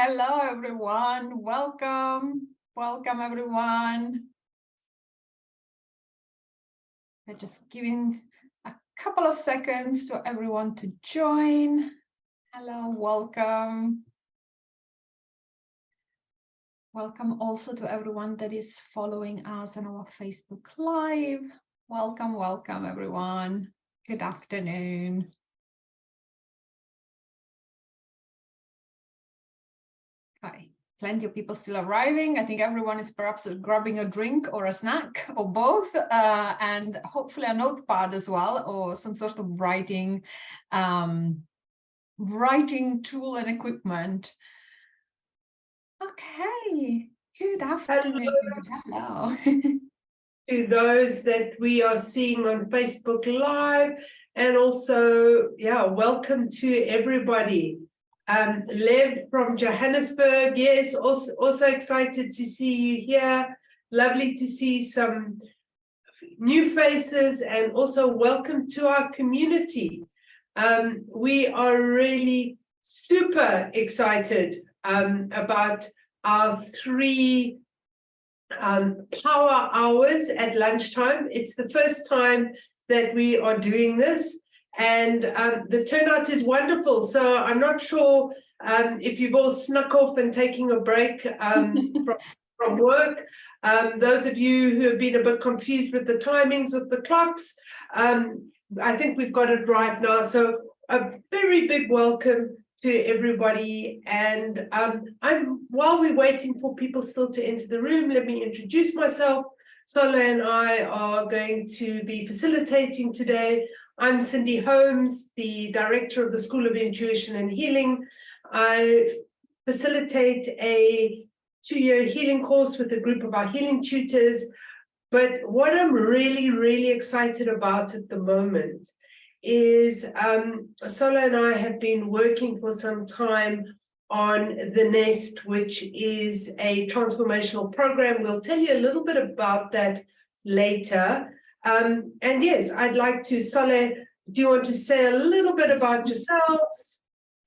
Hello, everyone. Welcome. Welcome, everyone. We're just giving a couple of seconds for everyone to join. Hello, welcome. Welcome also to everyone that is following us on our Facebook Live. Welcome, welcome, everyone. Good afternoon. Hi. Plenty of people still arriving. I think everyone is perhaps grabbing a drink or a snack or both, and hopefully a notepad as well, or some sort of writing tool and equipment. Okay, good afternoon. Hello. To those that we are seeing on Facebook Live, and also, welcome to everybody. Lev from Johannesburg, yes, also excited to see you here. Lovely to see some new faces, and also welcome to our community. We are really super excited about our 3 power hours at lunchtime. It's the first time that we are doing this, and the turnout is wonderful. So I'm not sure if you've all snuck off and taking a break from work. Those of you who have been a bit confused with the timings with the clocks, I think we've got it right now. So a very big welcome to everybody, and while we're waiting for people still to enter the room, let me introduce myself. Sola and I are going to be facilitating today. I'm Cindy Holmes, the director of the School of Intuition and Healing. I facilitate a 2-year healing course with a group of our healing tutors. But what I'm really excited about at the moment is Sola and I have been working for some time on The Nest, which is a transformational program. We'll tell you a little bit about that later. And yes, I'd like to, Sola, do you want to say a little bit about yourselves?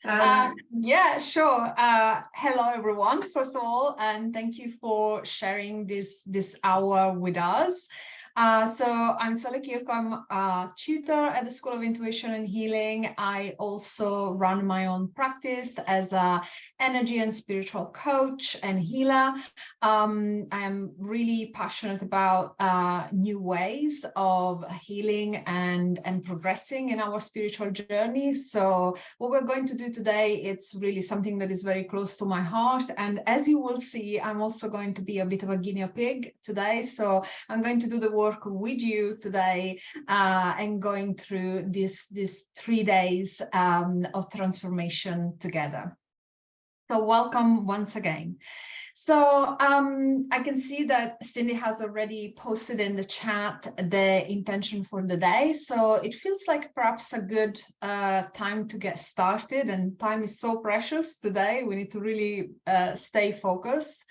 Yeah, sure. Hello, everyone, first of all, and thank you for sharing this hour with us. So I'm Sola Kirko. I'm a tutor at the School of Intuition and Healing. I also run my own practice as an energy and spiritual coach and healer. I am really passionate about new ways of healing and progressing in our spiritual journey. So what we're going to do today, it's really something that is very close to my heart. And as you will see, I'm also going to be a bit of a guinea pig today. So I'm going to do the work with you today and going through these 3 days of transformation together. So welcome once again. So I can see that Cindy has already posted in the chat the intention for the day. So it feels like perhaps a good time to get started, and time is so precious today. We need to really stay focused.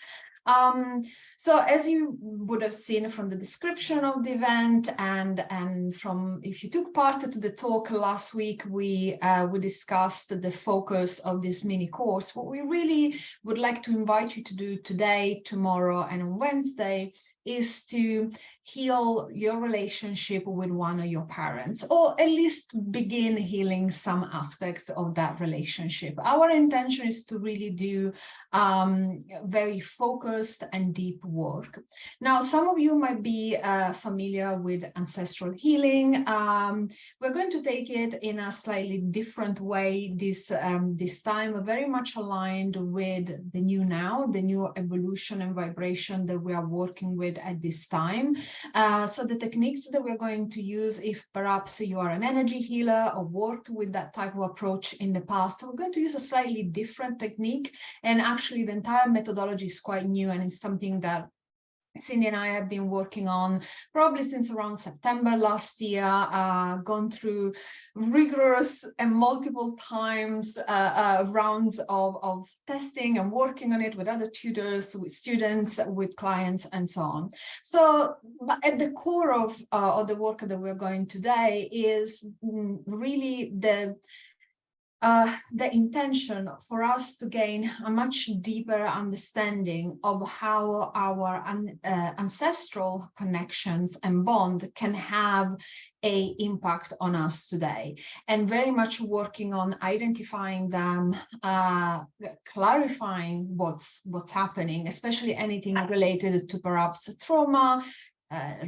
So as you would have seen from the description of the event, and from if you took part to the talk last week, we discussed the focus of this mini course. What we really would like to invite you to do today, tomorrow, and on Wednesday is to heal your relationship with one of your parents, or at least begin healing some aspects of that relationship. Our intention is to really do very focused and deep work. Now, some of you might be familiar with ancestral healing. We're going to take it in a slightly different way this time, very much aligned with the new now, the new evolution and vibration that we are working with at this time. So the techniques that we're going to use, if perhaps you are an energy healer or worked with that type of approach in the past, we're going to use a slightly different technique. And actually the entire methodology is quite new, and it's something that Cindy and I have been working on probably since around September last year, gone through rigorous and multiple times rounds of testing and working on it with other tutors, with students, with clients, and so on. So at the core of the work that we're going today is really the intention for us to gain a much deeper understanding of how our ancestral connections and bond can have an impact on us today, and very much working on identifying them, clarifying what's happening, especially anything related to perhaps trauma,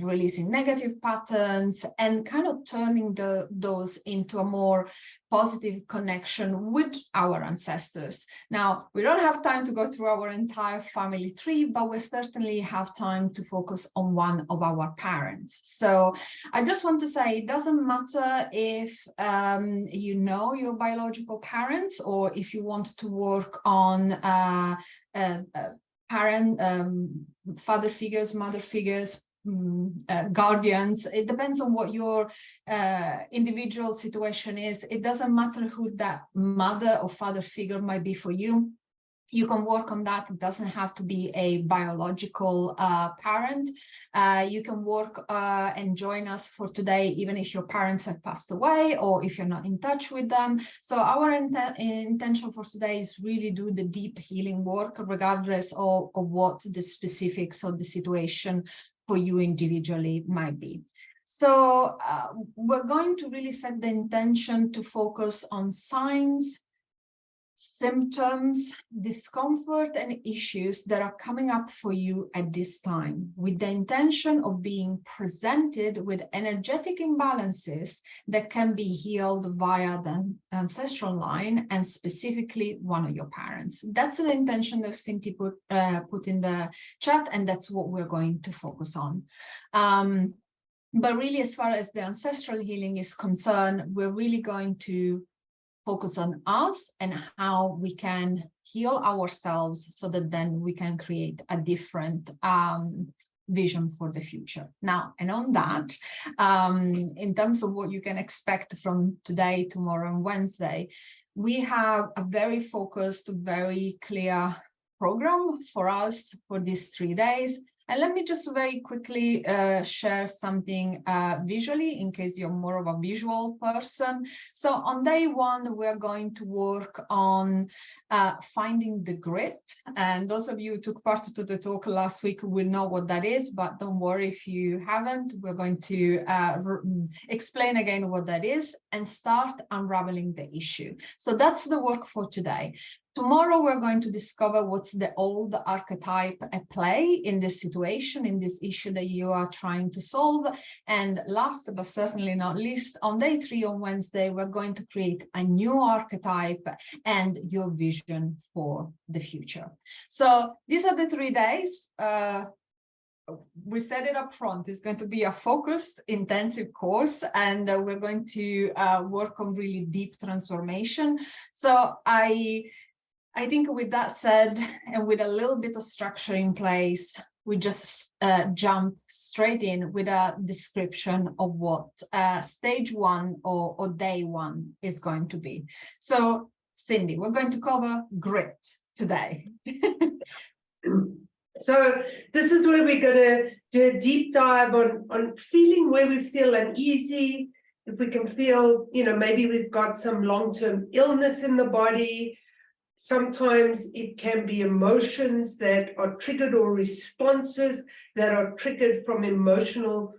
releasing negative patterns, and kind of turning those into a more positive connection with our ancestors. Now, we don't have time to go through our entire family tree, but we certainly have time to focus on one of our parents. So I just want to say, it doesn't matter if you know your biological parents, or if you want to work on parent, father figures, mother figures, guardians. It depends on what your individual situation is. It doesn't matter who that mother or father figure might be for you. You can work on that. It doesn't have to be a biological parent. You can work and join us for today, even if your parents have passed away or if you're not in touch with them. So our intention for today is really do the deep healing work, regardless of what the specifics of the situation for you individually might be. So we're going to really set the intention to focus on signs, symptoms, discomfort, and issues that are coming up for you at this time, with the intention of being presented with energetic imbalances that can be healed via the ancestral line, and specifically one of your parents. That's the intention that Cinti put in the chat, and that's what we're going to focus on. But really, as far as the ancestral healing is concerned, we're really going to focus on us and how we can heal ourselves, so that then we can create a different vision for the future. Now, and on that, in terms of what you can expect from today, tomorrow, and Wednesday, we have a very focused, very clear program for us for these 3 days. And let me just very quickly share something visually, in case you're more of a visual person. So on day 1, we're going to work on finding the grit. And those of you who took part to the talk last week will know what that is, but don't worry if you haven't. We're going to explain again what that is and start unraveling the issue. So that's the work for today. Tomorrow, we're going to discover what's the old archetype at play in this situation, in this issue that you are trying to solve. And last but certainly not least, on day 3 on Wednesday, we're going to create a new archetype and your vision for the future. So these are the 3 days. We said it up front, it's going to be a focused, intensive course, and we're going to work on really deep transformation. So I think with that said, and with a little bit of structure in place, we just jump straight in with a description of what stage 1 or day 1 is going to be. So, Cindy, we're going to cover grit today. So this is where we're going to do a deep dive on feeling where we feel uneasy, if we can feel, maybe we've got some long-term illness in the body. Sometimes it can be emotions that are triggered, or responses that are triggered from emotional,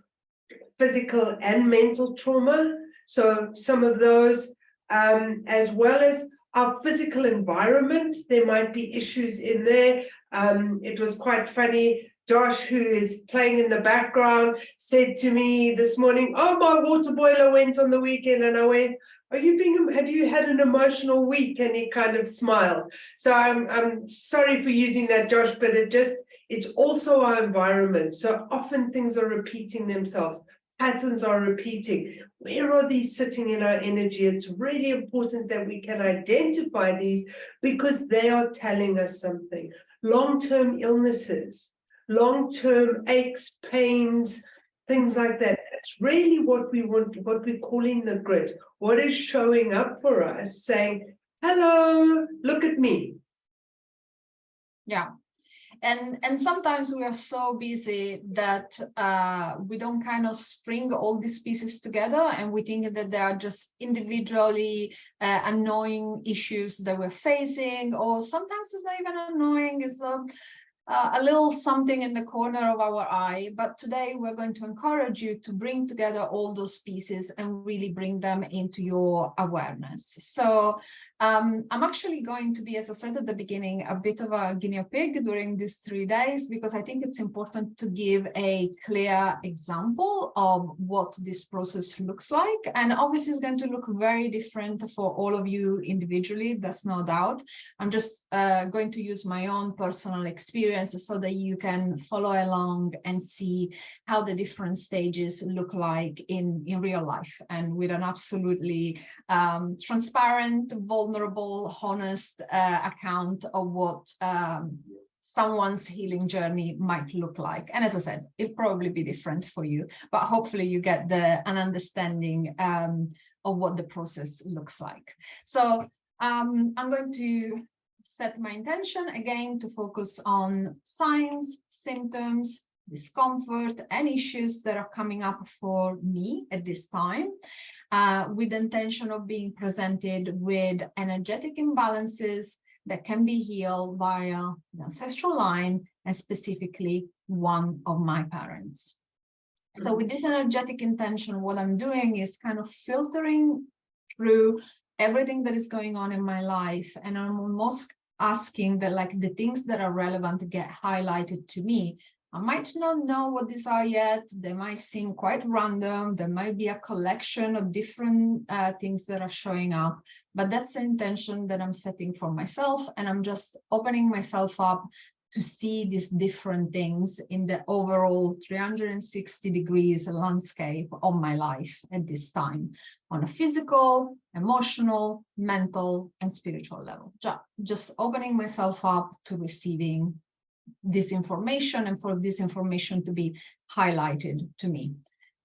physical, and mental trauma. So some of those, as well as our physical environment, there might be issues in there. It was quite funny. Josh, who is playing in the background, said to me this morning, "Oh, my water boiler went on the weekend," and I went, have you had an emotional week? And he kind of smiled. So I'm sorry for using that, Josh, but it's also our environment. So often things are repeating themselves. Patterns are repeating. Where are these sitting in our energy? It's really important that we can identify these, because they are telling us something. Long-term illnesses, long-term aches, pains, things like that. That's really what we want, what we're calling the grit. What is showing up for us, saying, hello, look at me. Yeah. And sometimes we are so busy that we don't kind of string all these pieces together, and we think that they are just individually annoying issues that we're facing, or sometimes it's not even annoying, it's a little something in the corner of our eye. But today we're going to encourage you to bring together all those pieces and really bring them into your awareness. So I'm actually going to be, as I said at the beginning, a bit of a guinea pig during these 3 days, because I think it's important to give a clear example of what this process looks like. And obviously it's going to look very different for all of you individually, that's no doubt. I'm just going to use my own personal experience so that you can follow along and see how the different stages look like in real life, and with an absolutely transparent, vulnerable, honest account of what someone's healing journey might look like. And as I said, it'll probably be different for you, but hopefully you get an understanding of what the process looks like. So I'm going to set my intention again to focus on signs, symptoms, discomfort, and issues that are coming up for me at this time, with the intention of being presented with energetic imbalances that can be healed via the ancestral line, and specifically one of my parents. So with this energetic intention, what I'm doing is kind of filtering through everything that is going on in my life, and I'm almost asking that, like, the things that are relevant to get highlighted to me. I might not know what these are yet. They might seem quite random. There might be a collection of different things that are showing up, but that's the intention that I'm setting for myself, and I'm just opening myself up to see these different things in the overall 360 degrees landscape of my life at this time, on a physical, emotional, mental, and spiritual level. Just opening myself up to receiving this information, and for this information to be highlighted to me.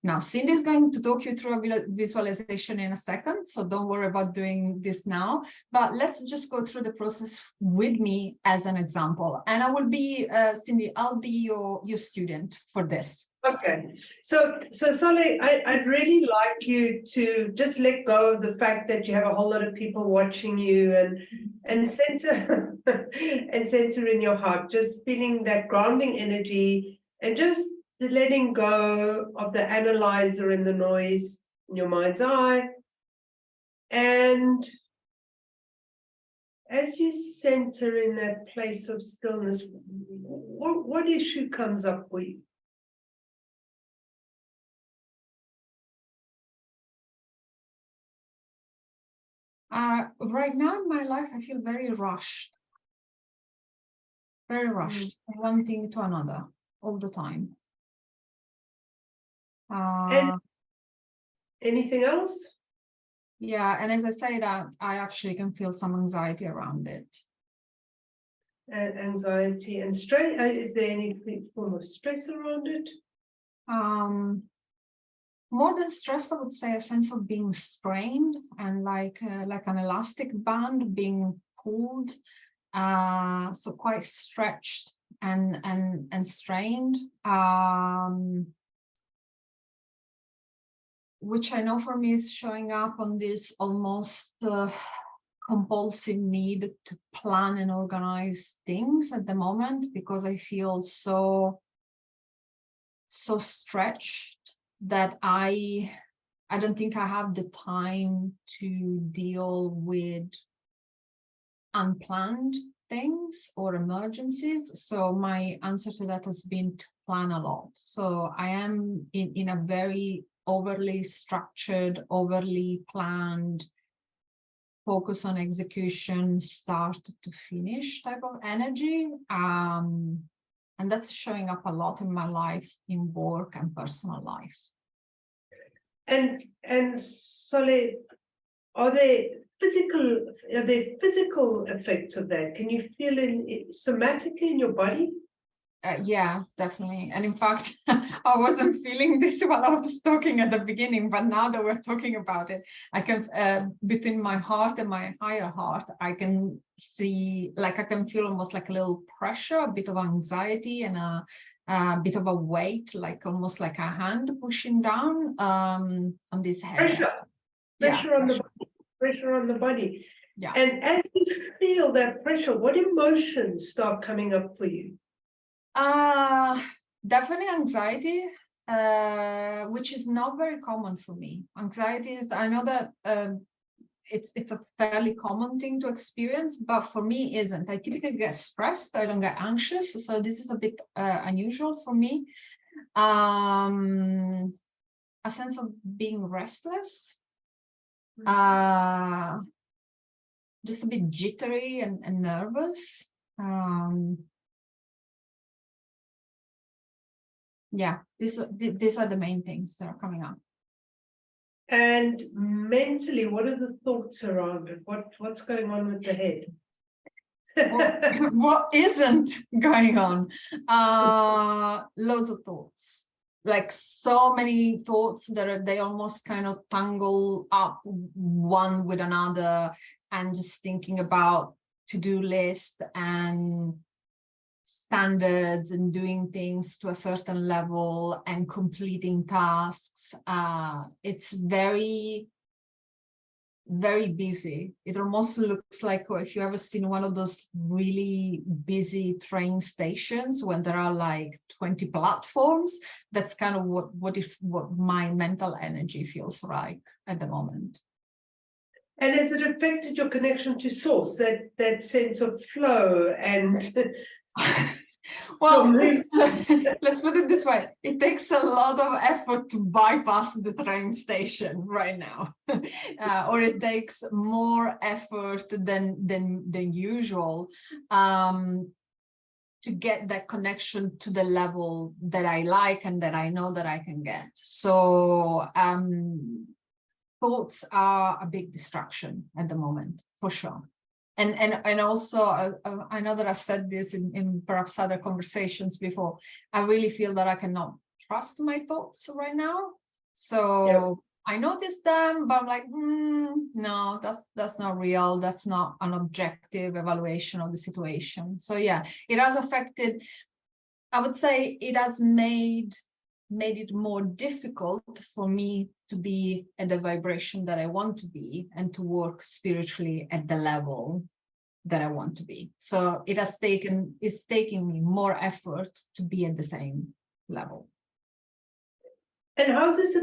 Now, Cindy is going to talk you through a visualization in a second, so don't worry about doing this now, but let's just go through the process with me as an example. And I will be, Cindy, I'll be your student for this. Okay, so Solly, I'd really like you to just let go of the fact that you have a whole lot of people watching you, and center and center in your heart, just feeling that grounding energy, and just letting go of the analyzer and the noise in your mind's eye. And as you center in that place of stillness, what issue comes up for you? Right now in my life, I feel very rushed, from one thing to another all the time. And anything else? Yeah, and as I say that, I actually can feel some anxiety around it. And anxiety and stress. Is there any form of stress around it? More than stress, I would say a sense of being strained, and like an elastic band being pulled, so quite stretched and strained, which I know for me is showing up on this almost compulsive need to plan and organize things at the moment, because I feel so stretched that I don't think I have the time to deal with unplanned things or emergencies. So my answer to that has been to plan a lot. So I am in a very overly structured, overly planned, focus on execution, start to finish type of energy. And that's showing up a lot in my life, in work and personal life. And Solly, are there physical effects of that? Can you feel it somatically in your body? Yeah, definitely. And in fact, I wasn't feeling this while I was talking at the beginning, but now that we're talking about it, I can, between my heart and my higher heart, I can see, like, I can feel almost like a little pressure, a bit of anxiety, and a bit of a weight, like almost like a hand pushing down on this head. Pressure on the body, pressure on the body. Yeah. And as you feel that pressure, what emotions start coming up for you? Definitely anxiety, which is not very common for me. Anxiety is, I know that it's a fairly common thing to experience, but for me isn't. I typically get stressed, I don't get anxious, so this is a bit unusual for me. A sense of being restless, just a bit jittery and nervous. Yeah, these are the main things that are coming up. And mentally, what are the thoughts around it? What's going on with the head? What isn't going on? Loads of thoughts, like so many thoughts that they almost kind of tangle up one with another, and just thinking about to-do list and standards and doing things to a certain level and completing tasks. It's very, very busy. It almost looks like, or if you ever seen one of those really busy train stations when there are like 20 platforms, that's kind of what my mental energy feels like at the moment. And has it affected your connection to source, that sense of flow and well, let's put it this way. It takes a lot of effort to bypass the train station right now, or it takes more effort than usual to get that connection to the level that I like and that I know that I can get. So thoughts are a big distraction at the moment, for sure. And also, I know that I said this in perhaps other conversations before, I really feel that I cannot trust my thoughts right now. So yes. I notice them, but I'm like, no, that's not real. That's not an objective evaluation of the situation. So yeah, it has affected, I would say it has made it more difficult for me to be at the vibration that I want to be and to work spiritually at the level that I want to be. So it's taking me more effort to be at the same level. And how's this,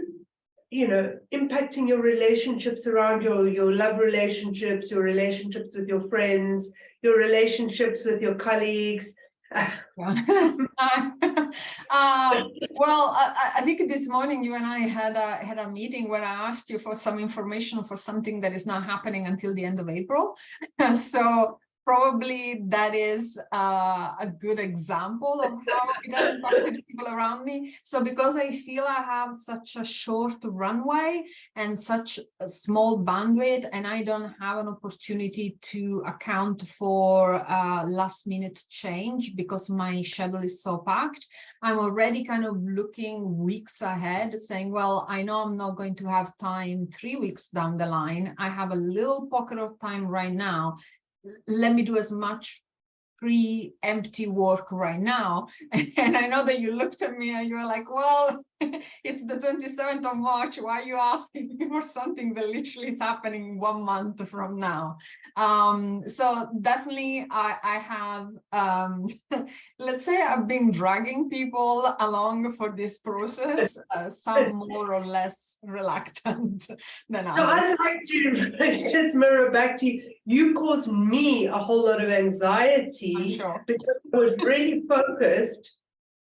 impacting your relationships around your love relationships, your relationships with your friends, your relationships with your colleagues? Well, I think this morning you and I had a meeting where I asked you for some information for something that is not happening until the end of April. So probably that is a good example of how it has impacted people around me. So because I feel I have such a short runway and such a small bandwidth, and I don't have an opportunity to account for last minute change because my schedule is so packed, I'm already kind of looking weeks ahead, saying, well, I know I'm not going to have time 3 weeks down the line. I have a little pocket of time right now. Let me do as much pre-empty work right now. And I know that you looked at me and you were like, well, it's the 27th of March. Why are you asking me for something that literally is happening 1 month from now? So definitely I have, let's say I've been dragging people along for this process, some more or less reluctant than others. So I'd like to just mirror back to you. You caused me a whole lot of anxiety because I was really focused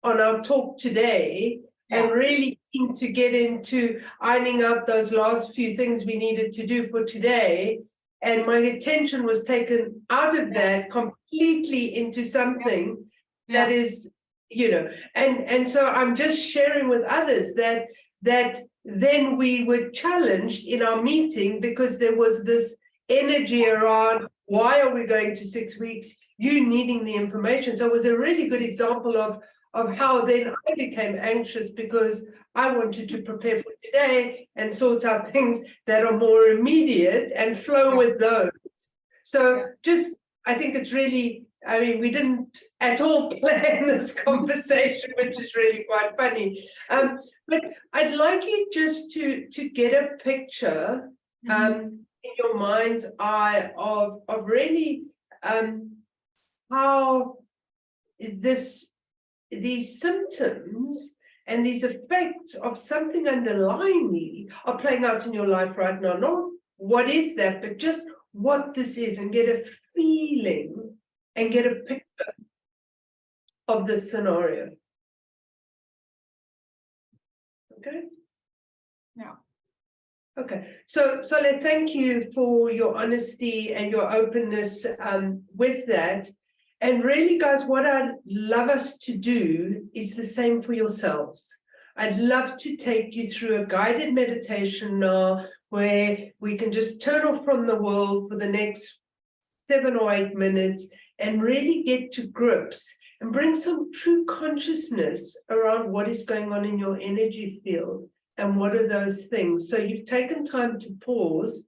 on our talk today and really keen to get into ironing out those last few things we needed to do for today. And my attention was taken out of that completely into something that is, and so I'm just sharing with others that then we were challenged in our meeting because there was this energy around, why are we going to 6 weeks? you needing the information. So it was a really good example of how then I became anxious because I wanted to prepare for today and sort out things that are more immediate and flow with those. So just, I think it's really, I mean, we didn't at all plan this conversation, which is really quite funny. But I'd like you just to get a picture in your mind's eye of really how these symptoms and these effects of something underlyingly are playing out in your life right now. Not what is that, but just what this is, and get a feeling and get a picture of this scenario. Okay? Yeah. Okay, so Soledad, thank you for your honesty and your openness with that. And really, guys, what I'd love us to do is the same for yourselves. I'd love to take you through a guided meditation now where we can just turn off from the world for the next 7 or 8 minutes and really get to grips and bring some true consciousness around what is going on in your energy field and what are those things. So you've taken time to pause,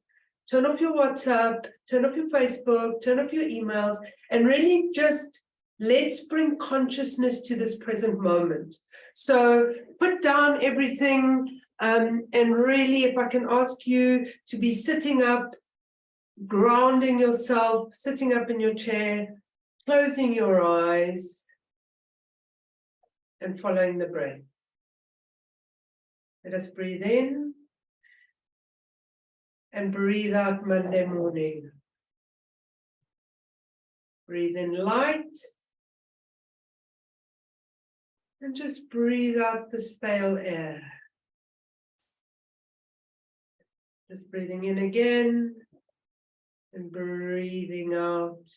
turn off your WhatsApp, turn off your Facebook, turn off your emails, and really just let's bring consciousness to this present moment. So put down everything, and really, if I can ask you to be sitting up, grounding yourself, sitting up in your chair, closing your eyes, and following the breath. Let us breathe in and breathe out Monday morning. Breathe in light and just breathe out the stale air. Just breathing in again and breathing out.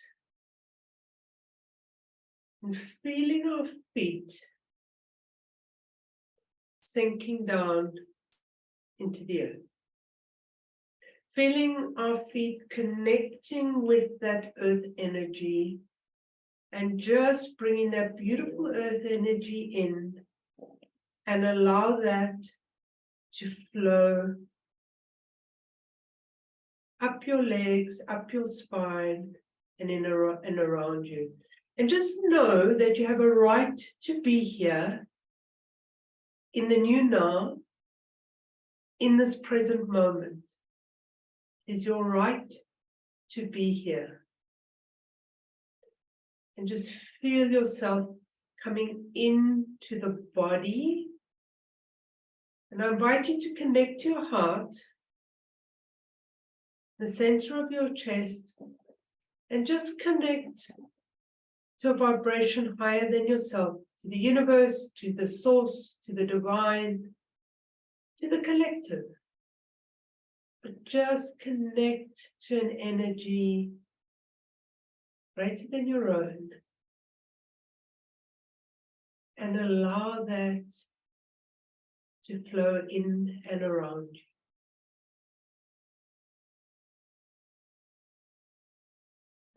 And feeling our feet sinking down into the earth. Feeling our feet connecting with that earth energy and just bringing that beautiful earth energy in and allow that to flow up your legs, up your spine, and in and around you. And just know that you have a right to be here in the new now, in this present moment. Is your right to be here. And just feel yourself coming into the body. And I invite you to connect to your heart, the center of your chest, and just connect to a vibration higher than yourself, to the universe, to the source, to the divine, to the collective. But just connect to an energy greater than your own and allow that to flow in and around you.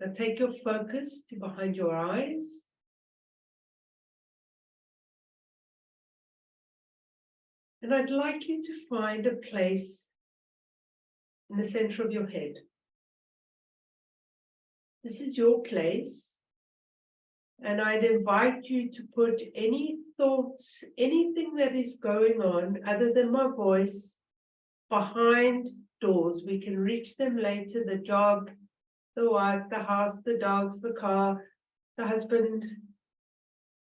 Now take your focus to behind your eyes. And I'd like you to find a place in the center of your head. This is your place. And I'd invite you to put any thoughts, anything that is going on other than my voice, behind doors. We can reach them later, the job, the wife, the house, the dogs, the car, the husband,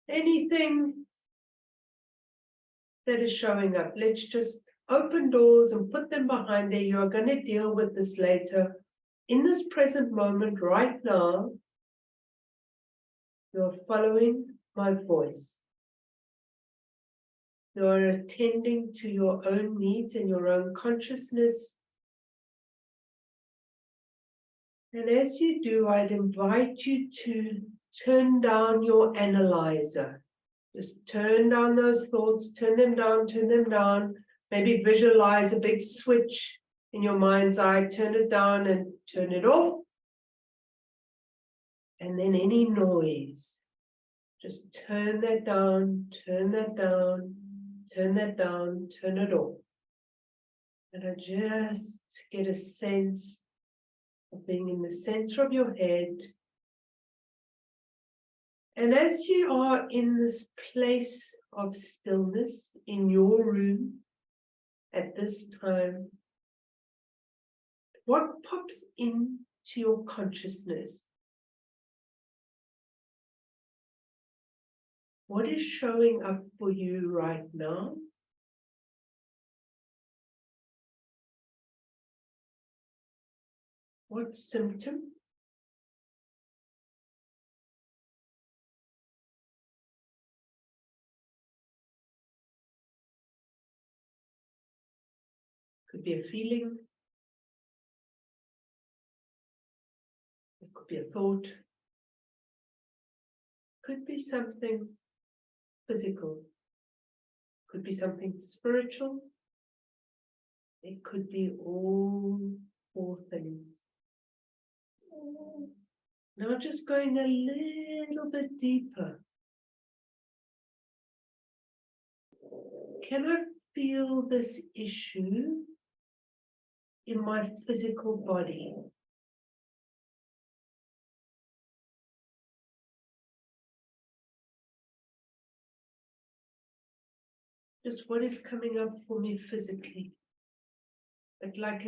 anything that is showing up. Let's just open doors and put them behind there. You are going to deal with this later. In this present moment, right now, you're following my voice. You're attending to your own needs and your own consciousness. And as you do, I'd invite you to turn down your analyzer. Just turn down those thoughts, turn them down, turn them down. Maybe visualize a big switch in your mind's eye, turn it down and turn it off. And then any noise, just turn that down, turn that down, turn that down, turn it off. And I just get a sense of being in the center of your head. And as you are in this place of stillness in your room at this time, what pops into your consciousness? What is showing up for you right now? What symptom? Could be a feeling. It could be a thought. Could be something physical. Could be something spiritual. It could be all four things. Now just going a little bit deeper. Can I feel this issue in my physical body? Just what is coming up for me physically? But like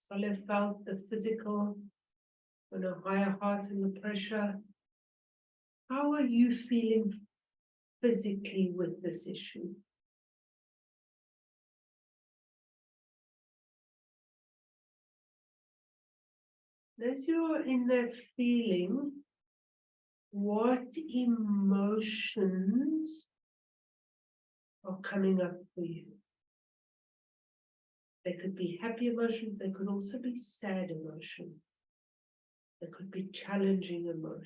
Sola felt the physical, on a higher heart and the pressure. How are you feeling physically with this issue? As you're in that feeling, what emotions are coming up for you? They could be happy emotions, they could also be sad emotions. They could be challenging emotions.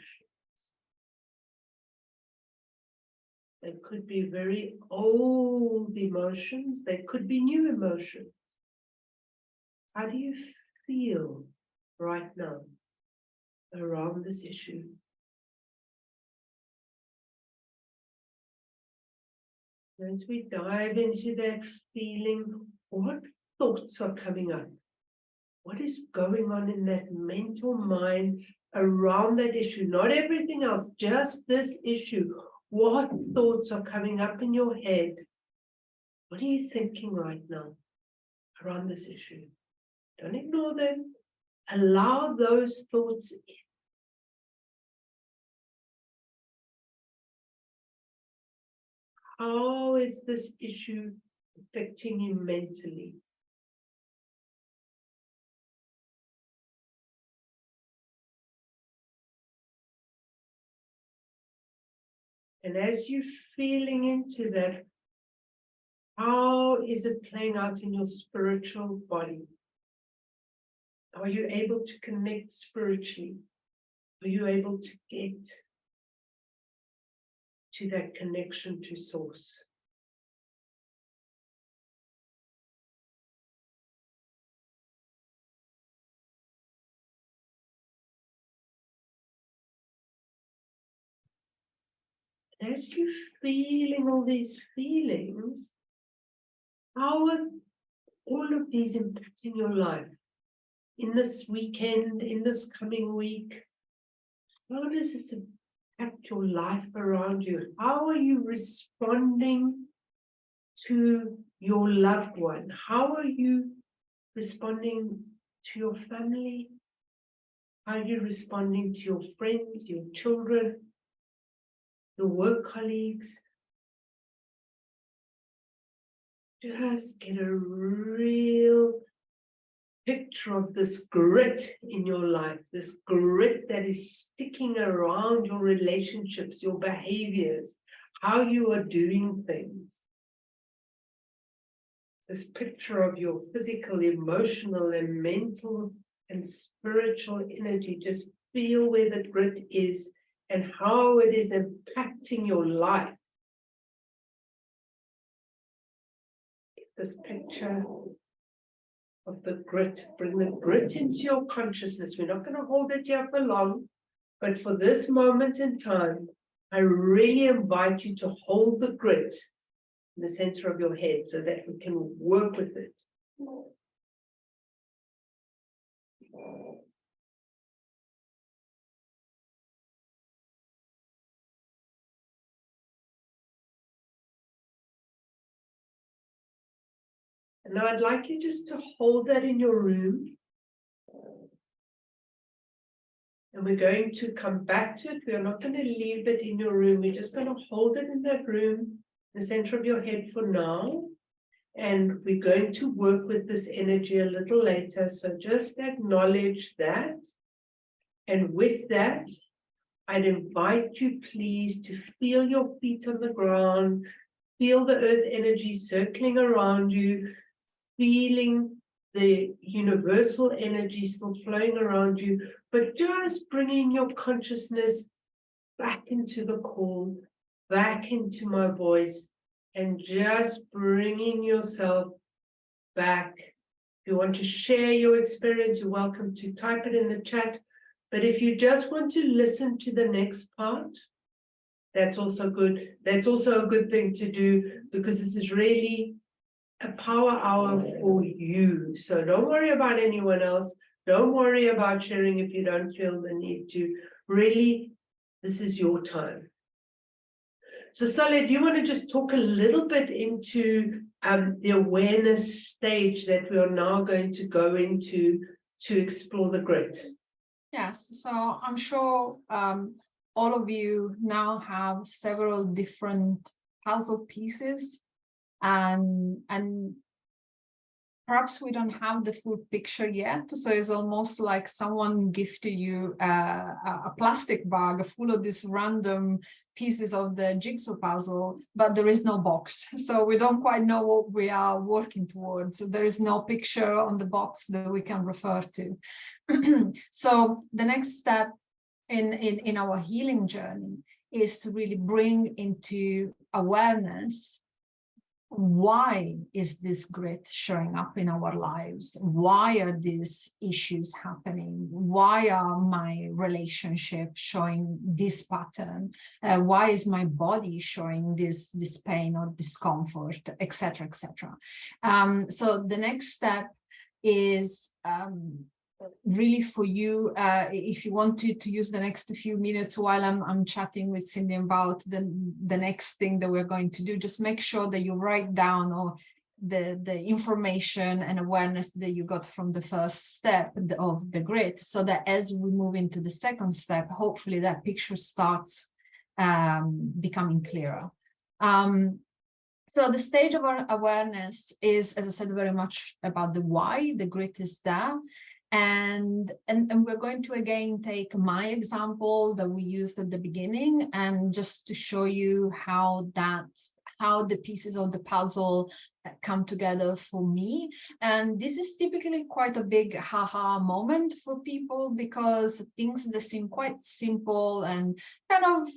They could be very old emotions, they could be new emotions. How do you feel right now around this issue? As we dive into that feeling, what thoughts are coming up? What is going on in that mental mind around that issue? Not everything else, just this issue. What thoughts are coming up in your head? What are you thinking right now around this issue? Don't ignore them. Allow those thoughts in. How is this issue affecting you mentally? And as you're feeling into that, how is it playing out in your spiritual body? Are you able to connect spiritually? Are you able to get to that connection to source? As you're feeling all these feelings, how are all of these impacting your life? In this weekend, in this coming week, how does this impact your life around you? How are you responding to your loved one? How are you responding to your family? How are you responding to your friends, your children, your work colleagues? Just get a real picture of this grit in your life, this grit that is sticking around your relationships, your behaviors, how you are doing things. This picture of your physical, emotional, and mental and spiritual energy. Just feel where the grit is and how it is impacting your life. This picture of the grit, bring the grit into your consciousness. We're not going to hold it here for long. But for this moment in time, I really invite you to hold the grit in the center of your head so that we can work with it. And now I'd like you just to hold that in your room. And we're going to come back to it. We are not going to leave it in your room. We're just going to hold it in that room, in the center of your head for now. And we're going to work with this energy a little later. So just acknowledge that. And with that, I'd invite you, please, to feel your feet on the ground, feel the earth energy circling around you, feeling the universal energy still flowing around you, but just bringing your consciousness back into the call, back into my voice, and just bringing yourself back. If you want to share your experience, you're welcome to type it in the chat. But if you just want to listen to the next part, that's also good. That's also a good thing to do, because this is really a power hour for you. So don't worry about anyone else. Don't worry about sharing if you don't feel the need to. Really, this is your time. So Solid, do you want to just talk a little bit into the awareness stage that we are now going to go into to explore the grit? Yes, so I'm sure all of you now have several different puzzle pieces, and perhaps we don't have the full picture yet. So it's almost like someone gifted you a plastic bag full of these random pieces of the jigsaw puzzle, but there is no box. So we don't quite know what we are working towards. There is no picture on the box that we can refer to. So the next step in our healing journey is to really bring into awareness, why is this grit showing up in our lives? Why are these issues happening? Why are my relationships showing this pattern? Why is my body showing this pain or discomfort, etc., etc.? So the next step is really for you, if you wanted to use the next few minutes while I'm chatting with Cindy about the next thing that we're going to do, just make sure that you write down all the information and awareness that you got from the first step of the grit, so that as we move into the second step, hopefully that picture starts becoming clearer. So the stage of our awareness is, as I said, very much about the why. The grit is there. And we're going to again take my example that we used at the beginning, and just to show you how the pieces of the puzzle come together for me. And this is typically quite a big haha moment for people, because things that seem quite simple and kind of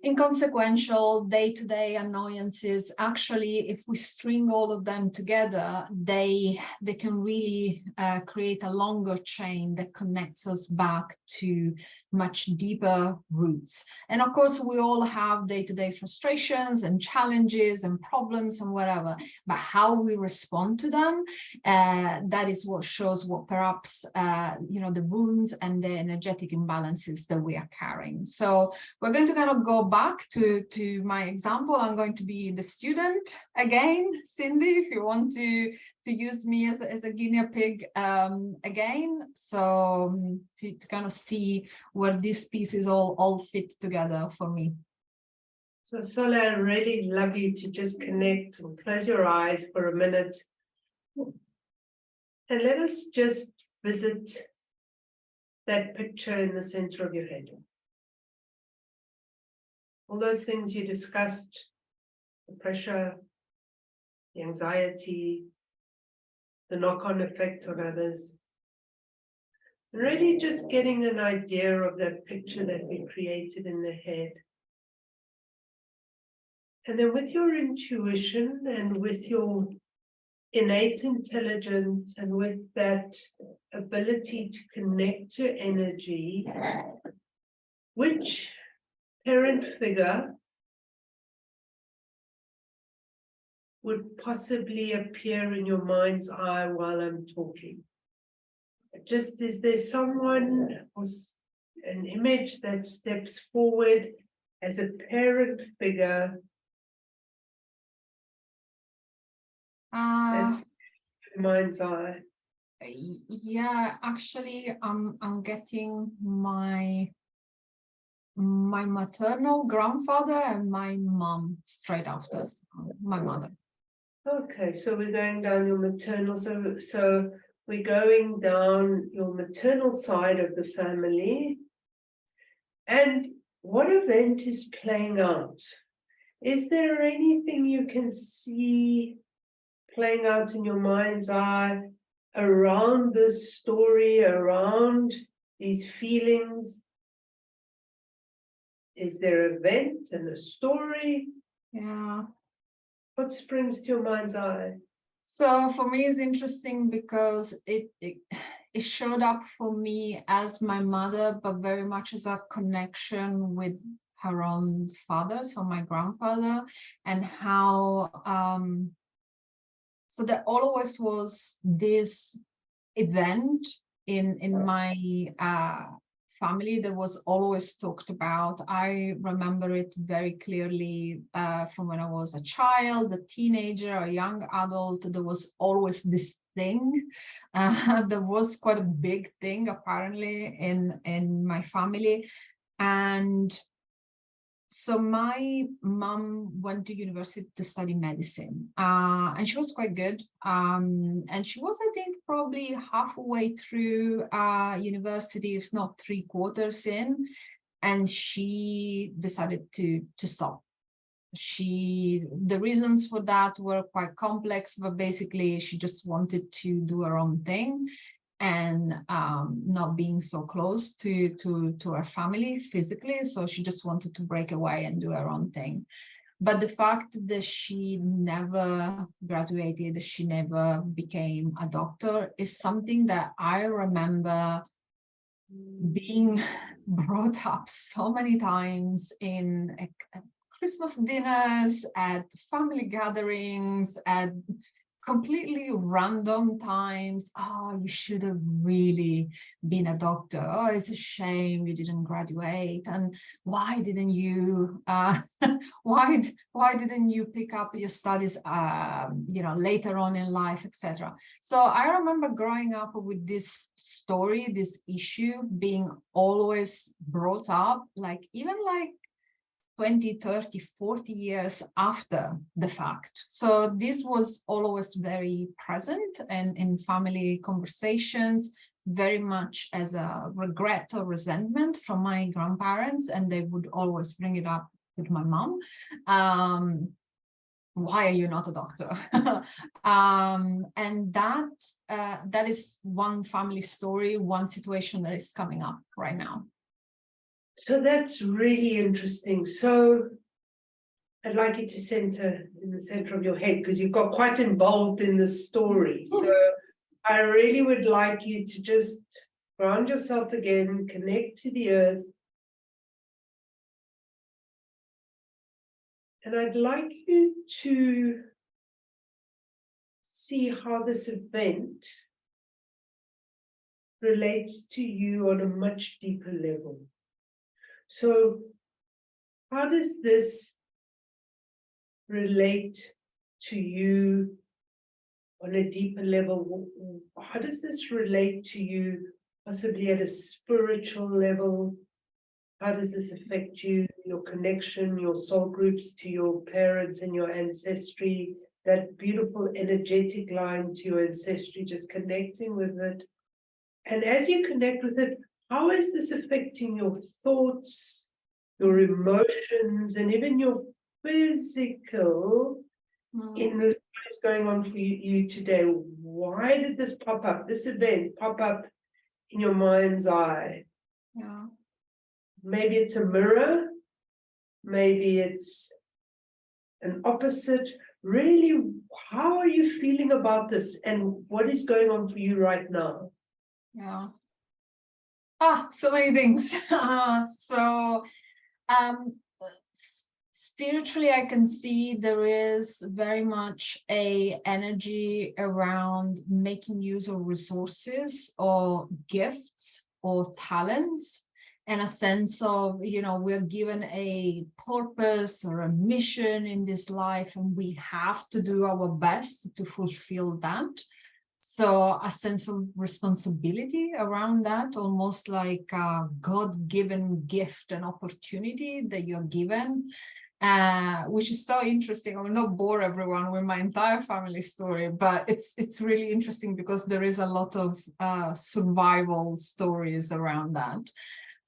inconsequential day-to-day annoyances, actually, if we string all of them together, they can really create a longer chain that connects us back to much deeper roots. And of course, we all have day-to-day frustrations and challenges and problems and whatever, but how we respond to them, that is what shows what perhaps the wounds and the energetic imbalances that we are carrying. So we're going to kind of go back to my example. I'm going to be the student again. Cindy, if you want to use me as a guinea pig again, so to kind of see where these pieces all fit together for me. So Sola, I really love you to just connect and close your eyes for a minute. And let us just visit that picture in the center of your head. All those things you discussed, the pressure, the anxiety, the knock-on effect on others. And really just getting an idea of that picture that we created in the head. And then with your intuition and with your innate intelligence and with that ability to connect to energy, which parent figure would possibly appear in your mind's eye while I'm talking? Just, is there someone or an image that steps forward as a parent figure that's in your mind's eye? Yeah, actually, I'm getting my maternal grandfather and my mom straight after, so my mother. Okay, so we're going down your maternal, so we're going down your maternal side of the family. And what event is playing out? Is there anything you can see playing out in your mind's eye around this story, around these feelings? Is there an event and a story? Yeah. What springs to your mind's eye? So for me, it's interesting because it showed up for me as my mother, but very much as a connection with her own father, so my grandfather, and how so there always was this event in my family that was always talked about. I remember it very clearly from when I was a child, a teenager, a young adult. There was always this thing. There was quite a big thing apparently in my family. And so my mom went to university to study medicine, and she was quite good. And she was, I think, probably halfway through university, if not 3/4 in, and she decided to stop. The reasons for that were quite complex, but basically she just wanted to do her own thing, and not being so close to her family physically. So she just wanted to break away and do her own thing. But the fact that she never graduated, she never became a doctor, is something that I remember being brought up so many times in Christmas dinners, at family gatherings, at completely random times. Oh, you should have really been a doctor. Oh, it's a shame you didn't graduate. And why didn't you why didn't you pick up your studies later on in life, etc. So I remember growing up with this story, this issue being always brought up, like even like 20, 30, 40 years after the fact. So this was always very present and in family conversations, very much as a regret or resentment from my grandparents, and they would always bring it up with my mom. Why are you not a doctor? And that is one family story, one situation that is coming up right now. So that's really interesting. So I'd like you to center in the center of your head, because you've got quite involved in this story. So I really would like you to just ground yourself again, connect to the earth. And I'd like you to see how this event relates to you on a much deeper level. So how does this relate to you on a deeper level? How does this relate to you possibly at a spiritual level? How does this affect you, your connection, your soul groups to your parents and your ancestry, that beautiful energetic line to your ancestry, just connecting with it? And as you connect with it, how is this affecting your thoughts, your emotions, and even your physical in what is going on for you today? Why did this pop up, this event pop up in your mind's eye? Yeah. Maybe it's a mirror, maybe it's an opposite. Really, how are you feeling about this, and what is going on for you right now? Yeah. So many things. So um, spiritually, I can see there is very much a energy around making use of resources or gifts or talents, and a sense of, we're given a purpose or a mission in this life, and we have to do our best to fulfill that. So a sense of responsibility around that, almost like a God-given gift and opportunity that you're given, which is so interesting. I will not bore everyone with my entire family story, but it's really interesting because there is a lot of survival stories around that.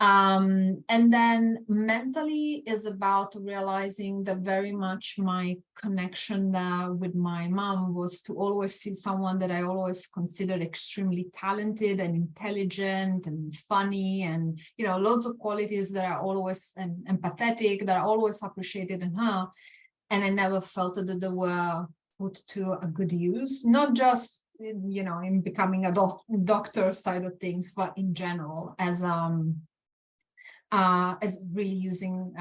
And then mentally is about realizing that very much my connection with my mom was to always see someone that I always considered extremely talented and intelligent and funny, and loads of qualities that are always and empathetic, that are always appreciated in her. And I never felt that they were put to a good use, not just in becoming a doctor side of things, but in general as really using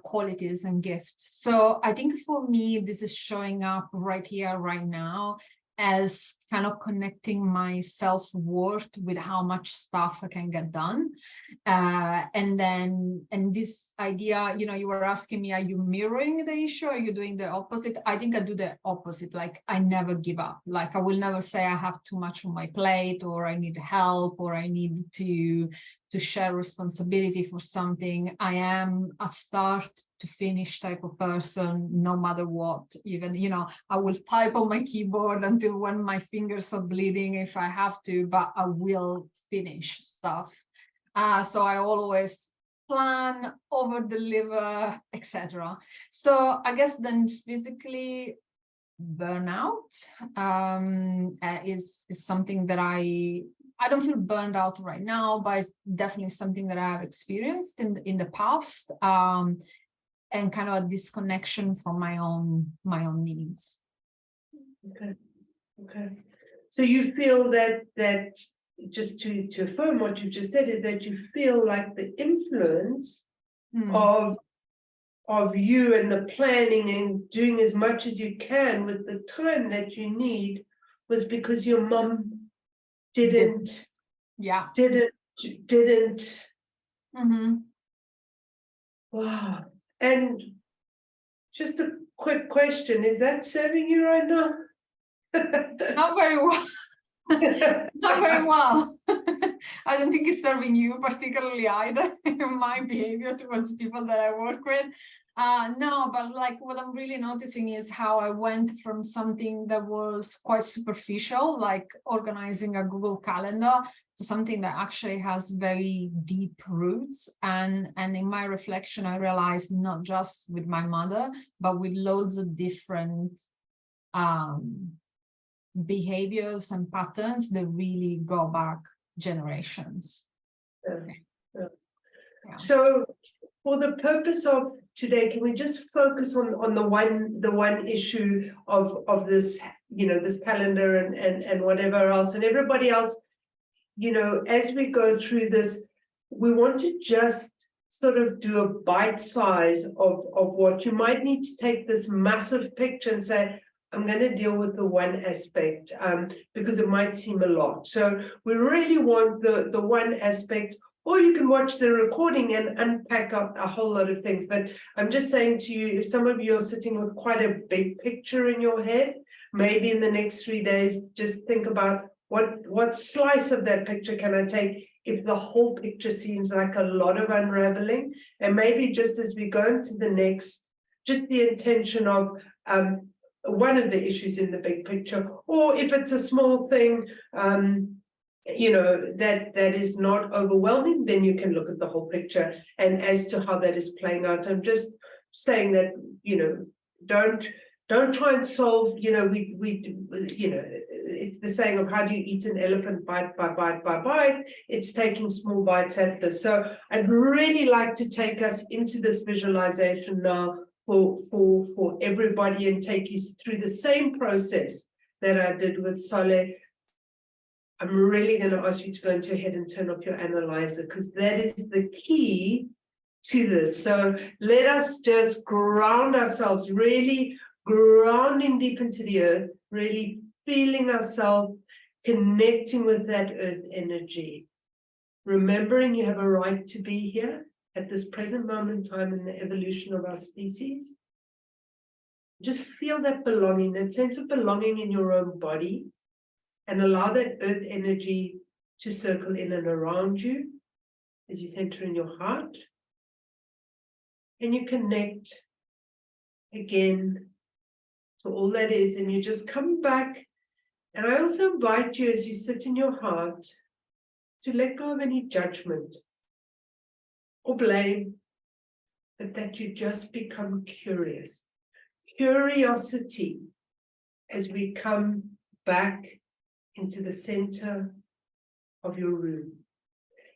qualities and gifts. So I think for me, this is showing up right here, right now, as kind of connecting my self-worth with how much stuff I can get done. And this idea, you were asking me, are you mirroring the issue? Are you doing the opposite? I think I do the opposite. Like, I never give up. Like, I will never say I have too much on my plate, or I need help, or I need to share responsibility for something. I am a start to finish type of person, no matter what. Even, I will type on my keyboard until when my fingers are bleeding if I have to, but I will finish stuff. So I always plan, over deliver, etc. So I guess then physically, burnout is something that I don't feel burned out right now, but it's definitely something that I have experienced in the past, and kind of a disconnection from my own needs. Okay. So you feel that just to affirm what you just said, is that you feel like the influence of you and the planning and doing as much as you can with the time that you need was because your mom didn't. Wow. And just a quick question, is that serving you right now? Not very well. Not very well. I don't think it's serving you particularly either, in my behavior towards people that I work with. No, but like what I'm really noticing is how I went from something that was quite superficial, like organizing a Google Calendar, to something that actually has very deep roots. And in my reflection, I realized not just with my mother, but with loads of different behaviors and patterns that really go back generations. Yeah. So for the purpose of today, can we just focus on the one issue of this, this calendar and whatever else, and everybody else, as we go through this, we want to just sort of do a bite size of what you might need to take this massive picture and say, I'm going to deal with the one aspect, because it might seem a lot. So we really want the one aspect, or you can watch the recording and unpack up a whole lot of things. But I'm just saying to you, if some of you are sitting with quite a big picture in your head, maybe in the next 3 days, just think about what slice of that picture can I take if the whole picture seems like a lot of unraveling. And maybe just as we go into the next, just the intention of one of the issues in the big picture, or if it's a small thing, that is not overwhelming, then you can look at the whole picture and as to how that is playing out. I'm just saying that, don't try and solve, it's the saying of how do you eat an elephant bite by bite by bite. It's taking small bites at this. So I'd really like to take us into this visualization now for everybody and take you through the same process that I did with Soleh. I'm really going to ask you to go into your head and turn off your analyzer, because that is the key to this. So let us just ground ourselves, really grounding deep into the earth, really feeling ourselves connecting with that earth energy. Remembering you have a right to be here at this present moment in time in the evolution of our species. Just feel that belonging, that sense of belonging in your own body, and allow that earth energy to circle in and around you as you center in your heart. And you connect again to all that is, and you just come back. And I also invite you, as you sit in your heart, to let go of any judgment or blame, but that you just become curious. Curiosity as we come back into the center of your room.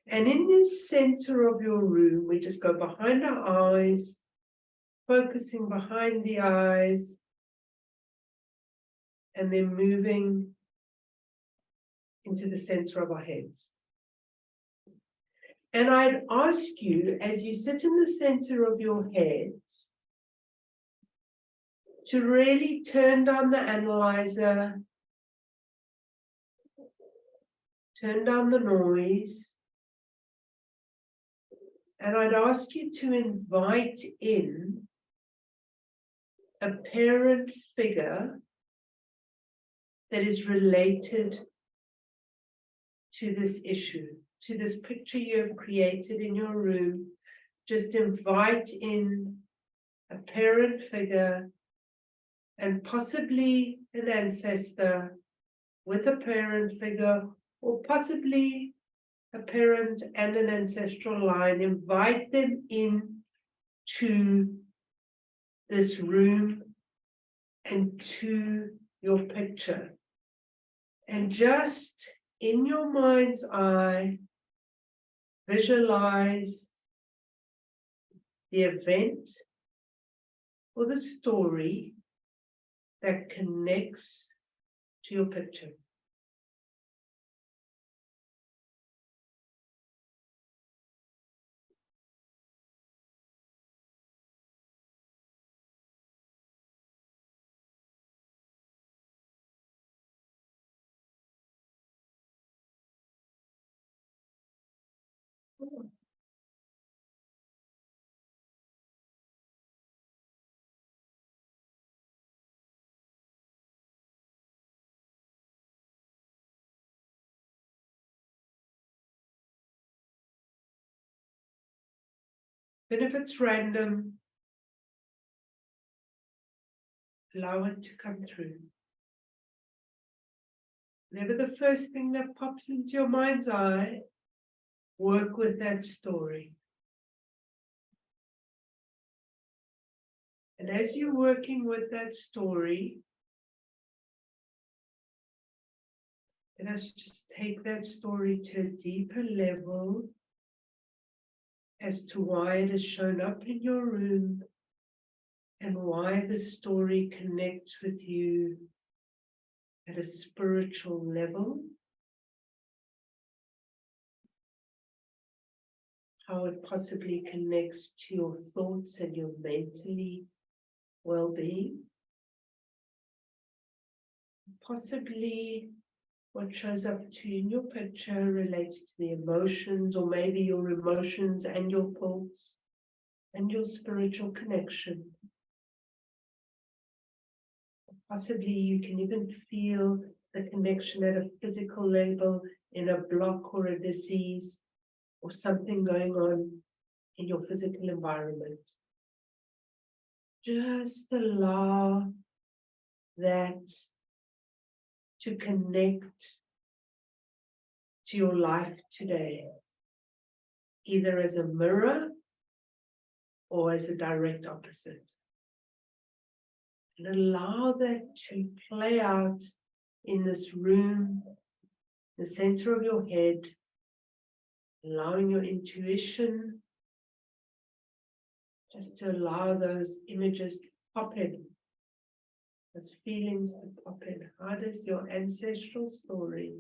And in this center of your room, we just go behind our eyes, focusing behind the eyes, and then moving into the center of our heads. And I'd ask you, as you sit in the center of your heads, to really turn down the analyzer, turn down the noise, and I'd ask you to invite in a parent figure that is related to this issue, to this picture you have created in your room. Just invite in a parent figure and possibly an ancestor with a parent figure, or possibly a parent and an ancestral line. Invite them in to this room and to your picture. And just in your mind's eye, visualize the event or the story that connects to your picture. But if it's random, allow it to come through. Whenever the first thing that pops into your mind's eye, work with that story. And as you're working with that story, let us just take that story to a deeper level as to why it has shown up in your room and why the story connects with you at a spiritual level. How it possibly connects to your thoughts and your mentally well-being. Possibly what shows up to you in your picture relates to the emotions, or maybe your emotions and your thoughts and your spiritual connection. Possibly you can even feel the connection at a physical level in a block or a disease or something going on in your physical environment. Just allow that to connect to your life today, either as a mirror or as a direct opposite. And allow that to play out in this room, the center of your head, allowing your intuition just to allow those images to pop in, those feelings to pop in. How does your ancestral story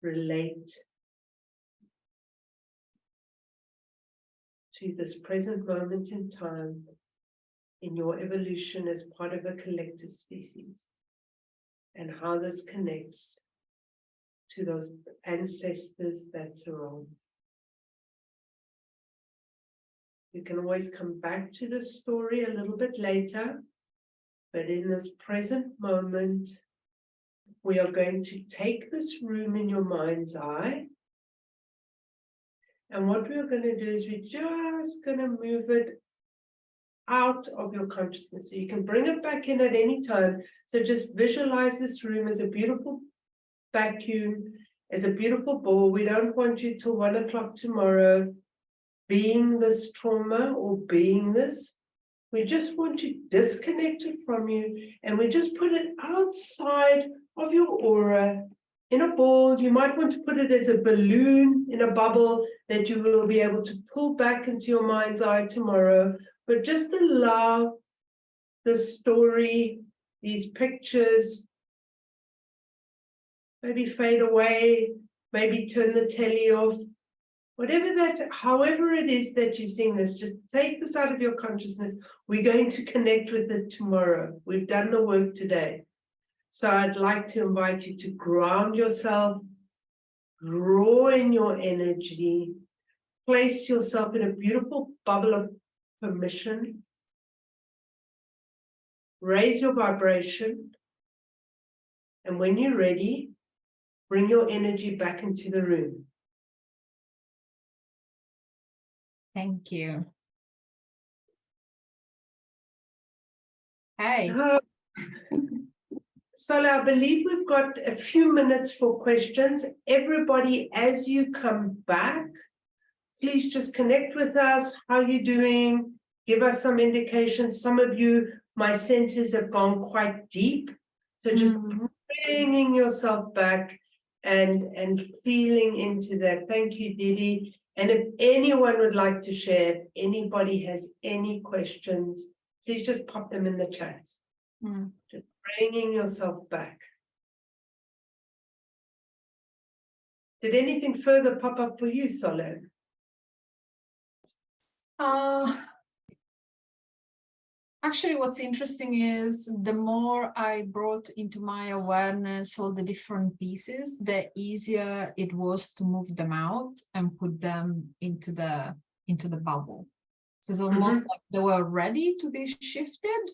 relate to this present moment in time in your evolution as part of a collective species, and how this connects to those ancestors that surround. You can always come back to the story a little bit later, but in this present moment, we are going to take this room in your mind's eye, and what we're going to do is we're just going to move it out of your consciousness. So you can bring it back in at any time. So just visualize this room as a beautiful vacuum, as a beautiful ball. We don't want you till 1 o'clock tomorrow being this trauma or being this. We just want you disconnected from you, and we just put it outside of your aura in a ball. You might want to put it as a balloon in a bubble that you will be able to pull back into your mind's eye tomorrow. But just allow the story, these pictures, maybe fade away, maybe turn the telly off, whatever that, however it is that you're seeing this, just take this out of your consciousness. We're going to connect with it tomorrow. We've done the work today. So I'd like to invite you to ground yourself, draw in your energy, place yourself in a beautiful bubble of permission, raise your vibration, and when you're ready, bring your energy back into the room. Thank you. Hey. So I believe we've got a few minutes for questions. Everybody, as you come back, please just connect with us. How are you doing? Give us some indications. Some of you, my senses have gone quite deep. So just bringing yourself back and feeling into that. Thank you, Didi. And if anyone would like to share, if anybody has any questions, please just pop them in the chat. Just bringing yourself back. Did anything further pop up for you, Solène? Actually, what's interesting is the more I brought into my awareness all the different pieces, the easier it was to move them out and put them into the bubble. So it's almost like they were ready to be shifted.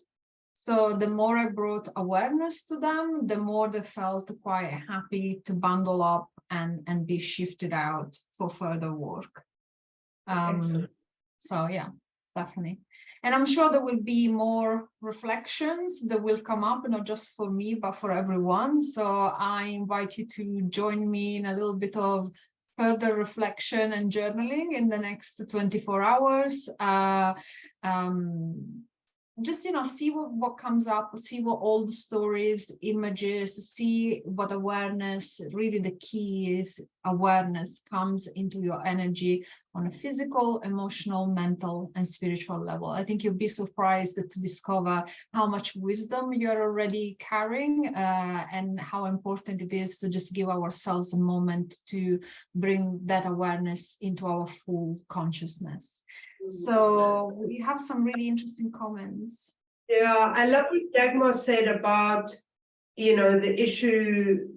So the more I brought awareness to them, the more they felt quite happy to bundle up and be shifted out for further work. So yeah, definitely. And I'm sure there will be more reflections that will come up, not just for me, but for everyone. So I invite you to join me in a little bit of further reflection and journaling in the next 24 hours. Just, see what comes up, see what all the stories, images, see what awareness, really the key is awareness comes into your energy on a physical, emotional, mental, and spiritual level. I think you'll be surprised to discover how much wisdom you're already carrying and how important it is to just give ourselves a moment to bring that awareness into our full consciousness. So we have some really interesting comments. Yeah, I love what Dagmar said about, the issue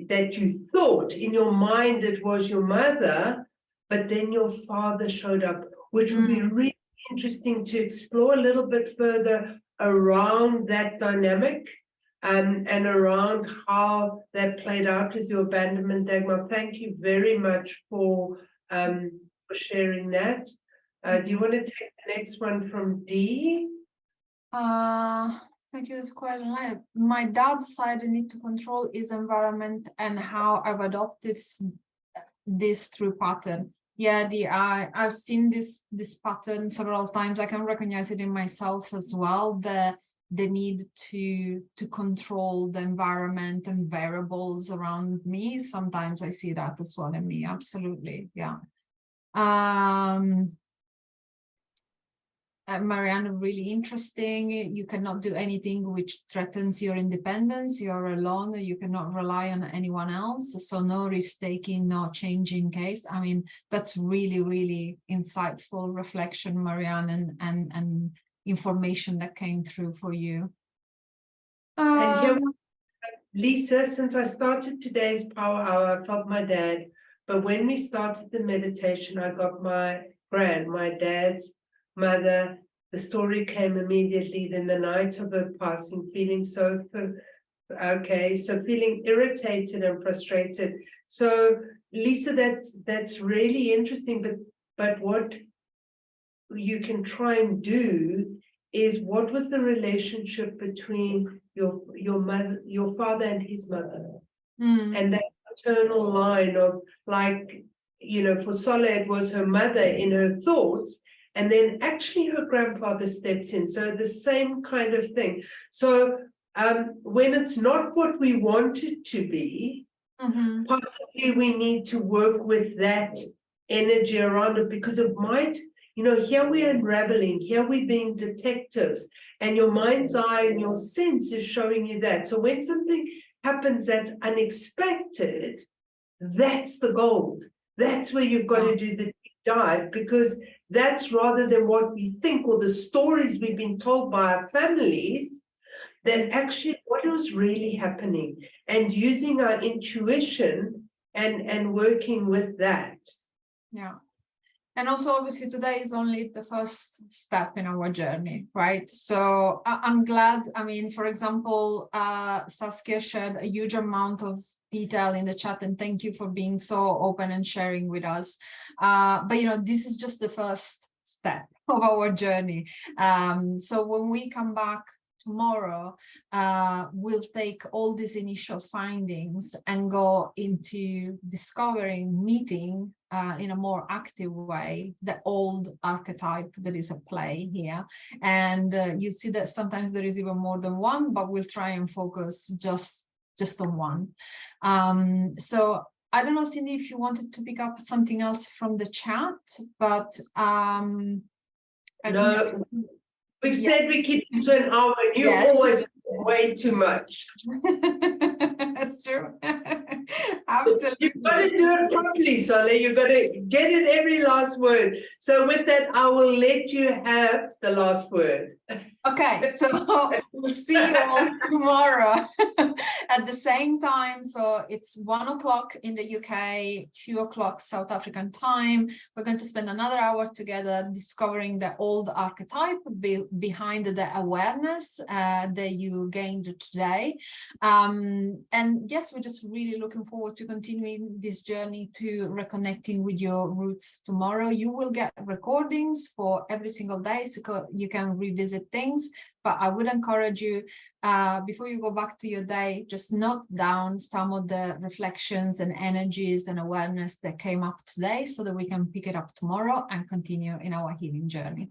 that you thought in your mind it was your mother, but then your father showed up, which would be really interesting to explore a little bit further around that dynamic and around how that played out with your abandonment, Dagmar. Thank you very much for sharing that. Do you want to take the next one from Dee? Thank you. It's quite live. My dad's side, I need to control his environment and how I've adopted this through pattern. Yeah, I've seen this pattern several times. I can recognize it in myself as well. The need to control the environment and variables around me. Sometimes I see that as well in me. Absolutely, yeah. Marianne, really interesting. You cannot do anything which threatens your independence. You're alone. You cannot rely on anyone else. So no risk taking, no changing case. I mean, that's really, really insightful reflection, Marianne, and information that came through for you. And here, Lisa, since I started today's Power Hour, I felt my dad. But when we started the meditation, I got my dad's mother. The story came immediately. Then the night of her passing, feeling so okay, so feeling irritated and frustrated. So Lisa, that's really interesting. But what you can try and do is, what was the relationship between your mother, your father and his mother, and that maternal line of, like, you know, for Sola it was her mother in her thoughts, and then actually her grandfather stepped in. So the same kind of thing. So when it's not what we want it to be, possibly we need to work with that energy around it, because it might, you know, here we're unraveling, here we're being detectives, and your mind's eye and your sense is showing you that. So when something happens that's unexpected, that's the gold. That's where you've got to do the deep dive, because that's, rather than what we think or the stories we've been told by our families, than actually what was really happening, and using our intuition and working with that. Yeah. And also, obviously, today is only the first step in our journey, right? So I'm glad. I mean, for example, Saskia shared a huge amount of detail in the chat, and thank you for being so open and sharing with us. But, you know, this is just the first step of our journey. So when we come back tomorrow, we'll take all these initial findings and go into discovering, meeting in a more active way the old archetype that is at play here. And you see that sometimes there is even more than one, but we'll try and focus just on one. So I don't know, Cindy, if you wanted to pick up something else from the chat, but no, we've said we keep it to an hour, and you always way too much. That's true. Absolutely. You've got to do it properly, Sola. You've got to get in every last word. So with that, I will let you have the last word. Okay, so we'll see you all tomorrow at the same time. So it's 1 o'clock in the UK, 2 o'clock South African time. We're going to spend another hour together discovering the old archetype behind the awareness that you gained today. And yes, we're just really looking forward to continuing this journey to reconnecting with your roots tomorrow. You will get recordings for every single day, so you can revisit things. But I would encourage you, before you go back to your day, just note down some of the reflections and energies and awareness that came up today, so that we can pick it up tomorrow and continue in our healing journey.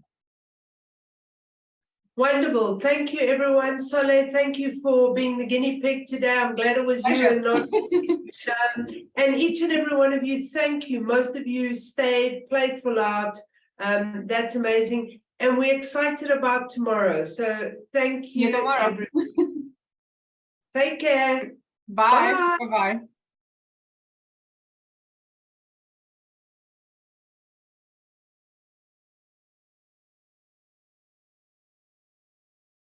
Wonderful. Thank you, everyone. Sola, thank you for being the guinea pig today. I'm glad it was you and not and each and every one of you, thank you. Most of you stayed, played full out. That's amazing. And we're excited about tomorrow. So thank you, everyone. Take care. Bye. Bye-bye.